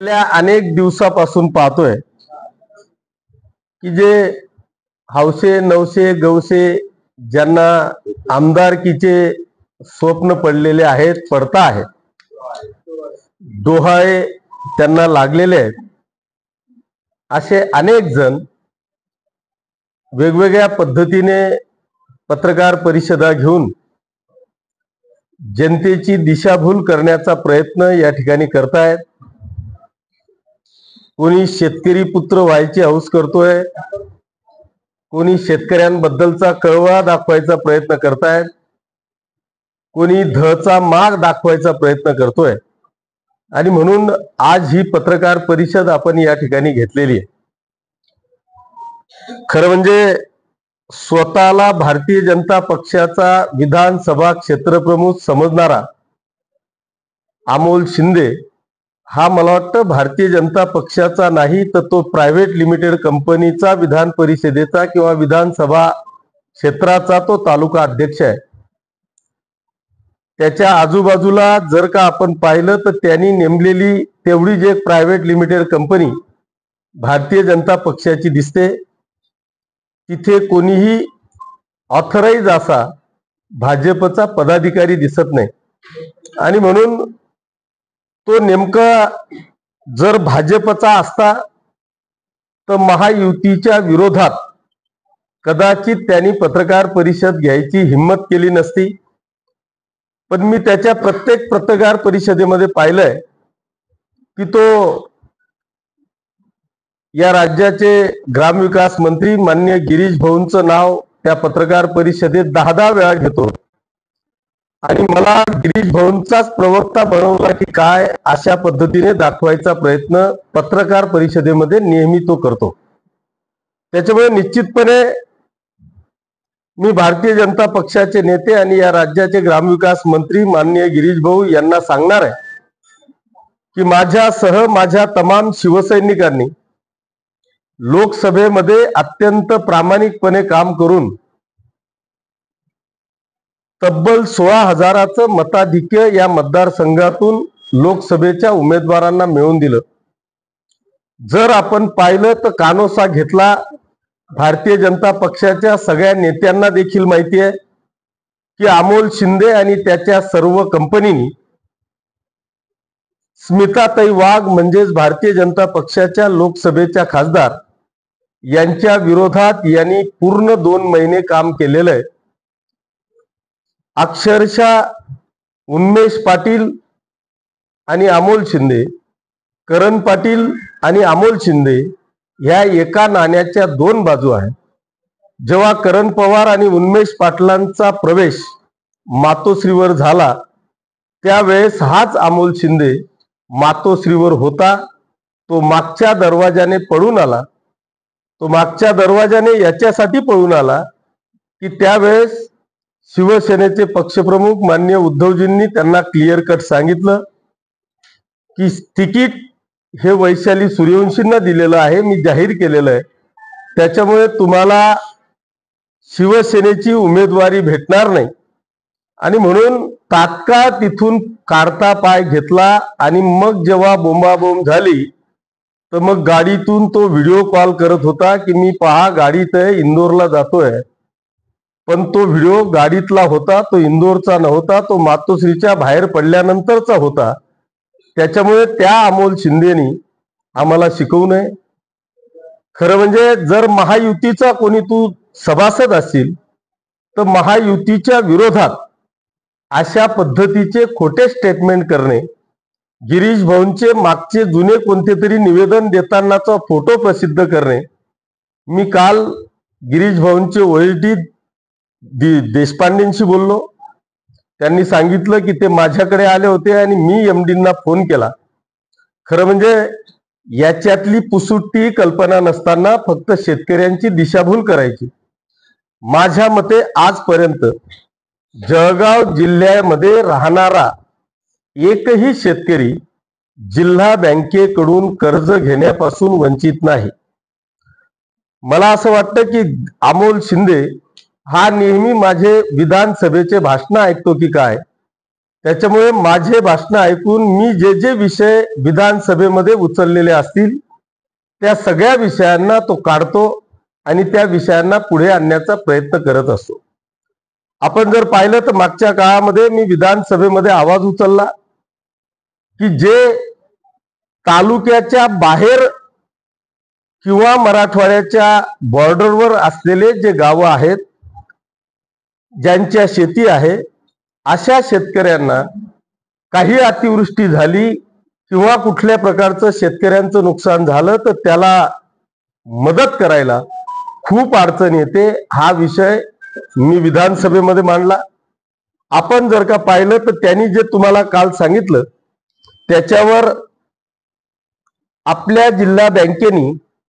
गेल्या अनेक दिवसापासून पाहतोय की जे हौसे नवसे गवसे ज्यांना आमदारकीचे स्वप्न पडलेले आहेत, पडता आहेत, डोहाळे त्यांना लागलेले आहेत, असे अनेक जण वेगवेगळ्या पद्धतीने पत्रकार परिषदा घेऊन जनतेची दिशाभूल करण्याचा प्रयत्न या ठिकाणी करतायत. कोणी शेतकरी पुत्र व्हायची हौस करतोय, कोणी शेतकऱ्यांबद्दलचा कळवा दाखवायचा प्रयत्न करतायत, कोणी धचा माग दाखवायचा प्रयत्न करतोय. आणि म्हणून आज ही पत्रकार परिषद आपण या ठिकाणी घेतलेली आहे. खरं म्हणजे स्वतःला भारतीय जनता पक्षाचा विधानसभा क्षेत्रप्रमुख समजणारा अमोल शिंदे हा मला वाटतं भारतीय जनता पक्षाचा नाही तर तो प्रायव्हेट लिमिटेड कंपनीचा विधान परिषदेचा किंवा विधानसभा क्षेत्राचा तो तालुका अध्यक्ष आहे. त्याच्या आजूबाजूला जर का आपण पाहिलं तर त्यांनी नेमलेली तेवढी जे private limited company Bharatiya Janata पक्षाची दिसते. तिथे कोणीही ऑथराईज असा भाजपचा पदाधिकारी दिसत नाही. आणि म्हणून तो नेमका जर भाजपचा असता तर महायुतीच्या विरोधात कदाचित त्यांनी पत्रकार परिषद घ्यायची हिम्मत केली नसती. पण मी त्याच्या प्रत्येक पत्रकार परिषदेमध्ये पाहिलंय की तो या राज्याचे ग्रामविकास मंत्री माननीय गिरीश भाऊंचं नाव त्या पत्रकार परिषदेत 10 वेळा घेतो. आणि मला गिरीश भाऊंचाच प्रवक्ता बनवला की काय अशा पद्धतीने दाखवायचा प्रयत्न पत्रकार परिषदेमध्ये नेहमी तो करतो. त्याच्यामुळे निश्चितपणे मी भारतीय जनता पक्षाचे नेते आणि या राज्याचे ग्रामविकास मंत्री माननीय गिरीश भाऊ यांना सांगणार आहे की माझ्यासह माझ्या तमाम शिवसैनिकांनी लोकसभेमध्ये अत्यंत प्रामाणिकपणे काम करून तब्बल 16,000चं मताधिक्य या मतदारसंघातून लोकसभेच्या उमेदवारांना मिळवून दिलं. जर आपण पाहिलं तर कानोसा घेतला. भारतीय जनता पक्षाच्या सगळ्या नेत्यांना देखील माहिती आहे की अमोल शिंदे आणि त्याच्या सर्व कंपनीनी स्मिताताई वाघ म्हणजेच भारतीय जनता पक्षाच्या लोकसभेच्या खासदार यांच्या विरोधात यांनी पूर्ण 2 महिने काम केलेलं आहे. अक्षरशः उन्मेष पाटील आणि अमोल शिंदे, करण पाटील आणि अमोल शिंदे ह्या एका नाण्याच्या 2 बाजू आहेत. जेव्हा करण पवार आणि उन्मेष पाटलांचा प्रवेश मातोश्रीवर झाला त्यावेळेस हाच अमोल शिंदे मातोश्रीवर होता. तो मागच्या दरवाजाने पळून आला. तो मागच्या दरवाजाने याच्यासाठी पळून आला की त्यावेळेस शिवसेनेचे पक्षप्रमुख माननीय उद्धवजींनी त्यांना क्लिअर कट सांगितलं की तिकीट हे वैशाली सूर्यवंशींना दिलेलं आहे, मी जाहीर केलेलं आहे, त्याच्यामुळे तुम्हाला शिवसेनेची उमेदवारी भेटणार नाही. आणि म्हणून तात्काळ तिथून काढता पाय घेतला. आणि मग जेव्हा बोंबाबोंब झाली तर मग गाडीतून तो व्हिडिओ कॉल करत होता की मी पहा गाडीत आहे, इंदोरला जातोय. पण तो व्हिडिओ गाडीतला होता, तो इंदोरचा नव्हता, तो मातोश्रीच्या बाहेर पडल्यानंतरचा होता. त्याच्यामुळे त्या अमोल शिंदेनी आम्हाला शिकवू नये. खरं म्हणजे जर महायुतीचा कोणी तू सभासद असतील तर महायुतीच्या विरोधात अशा पद्धतीचे खोटे स्टेटमेंट करणे, गिरीश भाऊंचे मागचे जुने कोणते तरी निवेदन देतानाचा फोटो प्रसिद्ध करणे. मी काल गिरीश भाऊंचे ओएसडी देशपांडेंशी बोललो. त्यांनी सांगितलं की ते माझ्याकडे आले होते आणि मी एमडींना फोन केला. खरं म्हणजे याच्यातली पुसुट्टी कल्पना नसताना फक्त शेतकऱ्यांची दिशाभूल करायची. माझ्या मते आजपर्यंत जळगाव जिल्ह्यामध्ये राहणारा एकही शेतकरी जिल्हा बँकेकडून कर्ज घेण्यापासून वंचित नाही. मला असं वाटतं की अमोल शिंदे हा नेहमी माझे विधानसभेचे भाषण ऐकतो की काय, त्याच्यामुळे माझे भाषण ऐकून मी जे जे विषय विधानसभेमध्ये उचललेले असतील त्या सगळ्या विषयांना तो काढतो आणि त्या विषयांना पुढे आणण्याचा प्रयत्न करत असतो. आपण जर पाहिलं तर मागच्या काळामध्ये मी विधानसभेमध्ये आवाज उचलला की जे तालुक्याच्या बाहेर किंवा मराठवाड्याच्या बॉर्डरवर असलेले जे गावं आहेत, ज्यांच्या शेती आहे, अशा शेतकऱ्यांना काही अतिवृष्टी झाली किंवा कुठल्या प्रकारचं शेतकऱ्यांचं नुकसान झालं तर त्याला मदत करायला खूप अडचण येते. हा विषय मी विधानसभेमध्ये मांडला. आपण जर का पाहिलं तर त्यांनी जे तुम्हाला काल सांगितलं त्याच्यावर आपल्या जिल्हा बँकेनी